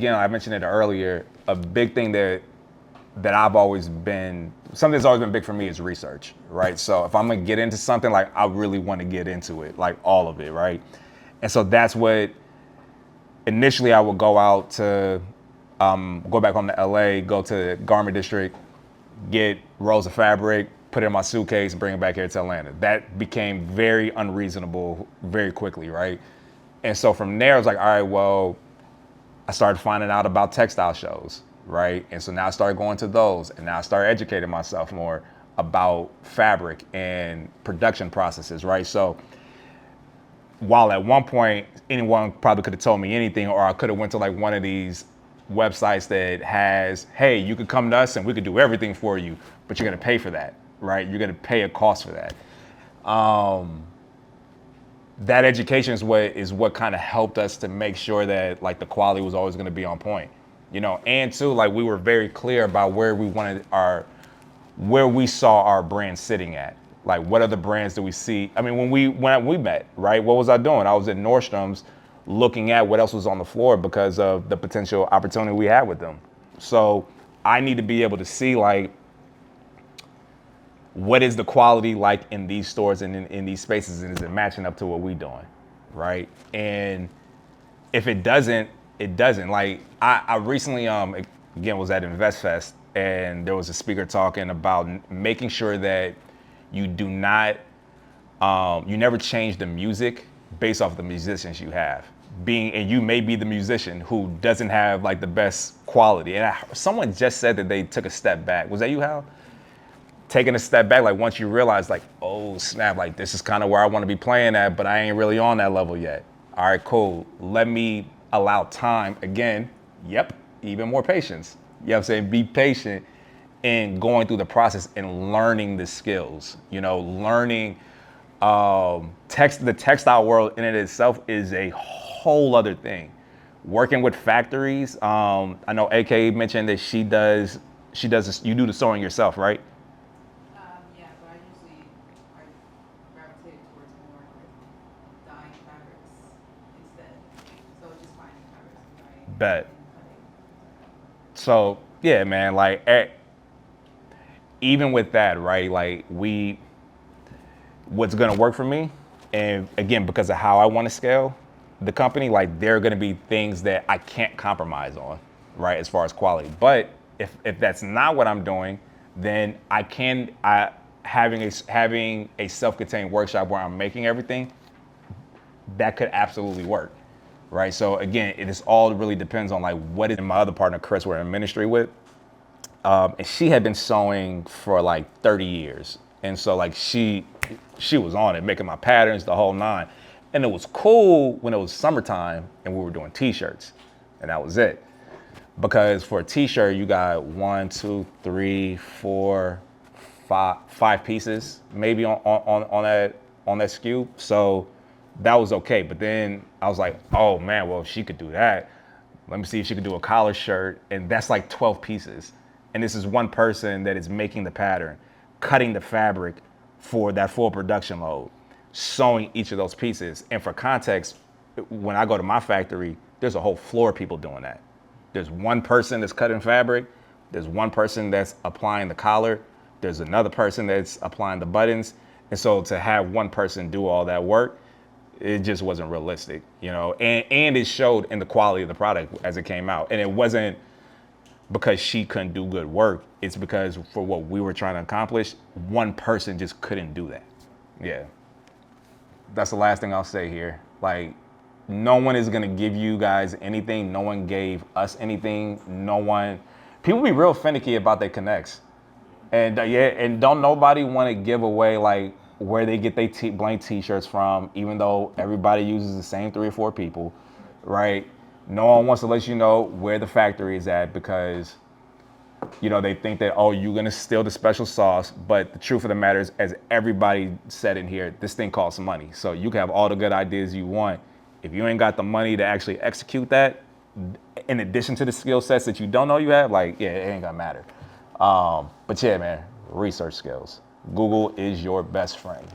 Again, I mentioned it earlier, a big thing that I've always been, something that's always been big for me is research, right? So if I'm gonna get into something, like I really wanna get into it, like all of it, right? And so that's what, initially I would go out to, go back home to LA, go to Garment District, get rolls of fabric, put it in my suitcase, bring it back here to Atlanta. That became very unreasonable very quickly, right? And so from there, I was like, all right, well, I started finding out about textile shows, right? And so now I started going to those, and now I started educating myself more about fabric and production processes, right? So while at one point anyone probably could have told me anything, or I could have went to like one of these websites that has, hey, you could come to us and we could do everything for you, but you're gonna pay for that, right? You're gonna pay a cost for that. That education is what kind of helped us to make sure that like the quality was always going to be on point, you know. And too, like we were very clear about where we saw our brand sitting at. Like, what other brands do we see? I mean, when we met, right? What was I doing? I was at Nordstrom's looking at what else was on the floor because of the potential opportunity we had with them. So I need to be able to see like, what is the quality like in these stores and in these spaces, and is it matching up to what we doing, right? And if it doesn't, it doesn't. Like I recently, again, was at InvestFest, and there was a speaker talking about making sure that you do not, you never change the music based off the musicians you have. And you may be the musician who doesn't have like the best quality. And someone just said that they took a step back. Was that you, Hal? Taking a step back, like once you realize like, oh snap, like this is kind of where I want to be playing at, but I ain't really on that level yet. All right, cool. Let me allow time again. Yep, even more patience. You know what I'm saying? Be patient in going through the process and learning the skills. You know, learning the textile world in it itself is a whole other thing. Working with factories, I know AK mentioned that she does this, you do the sewing yourself, right? Bet. So yeah, man, like even with that, right? Like what's gonna work for me, and again, because of how I want to scale the company, like there are gonna be things that I can't compromise on, right? As far as quality. But if that's not what I'm doing, then having a self-contained workshop where I'm making everything, that could absolutely work. Right. So again, it is all really depends on like what is my other partner, Chris, we're in ministry with. And she had been sewing for like 30 years. And so like she was on it, making my patterns, the whole nine. And it was cool when it was summertime and we were doing t-shirts. And that was it. Because for a t-shirt, you got 1, 2, 3, 4, 5 pieces maybe on that SKU. So that was okay. But then I was like, oh man, well, if she could do that, let me see if she could do a collar shirt. And that's like 12 pieces. And this is one person that is making the pattern, cutting the fabric for that full production load, sewing each of those pieces. And for context, when I go to my factory, there's a whole floor of people doing that. There's one person that's cutting fabric. There's one person that's applying the collar. There's another person that's applying the buttons. And so to have one person do all that work, it just wasn't realistic, you know, and it showed in the quality of the product as it came out. And it wasn't because she couldn't do good work. It's because for what we were trying to accomplish, one person just couldn't do that. Yeah. That's the last thing I'll say here. Like, no one is going to give you guys anything. No one gave us anything. People be real finicky about their connects. And and don't nobody want to give away like where they get their blank t-shirts from, even though everybody uses the same 3 or 4 people, right? No one wants to let you know where the factory is at because, you know, they think that, oh, you're gonna steal the special sauce. But the truth of the matter is, as everybody said in here, this thing costs money. So you can have all the good ideas you want. If you ain't got the money to actually execute that, in addition to the skill sets that you don't know you have, like, yeah, it ain't gonna matter. But yeah, man, research skills. Google is your best friend.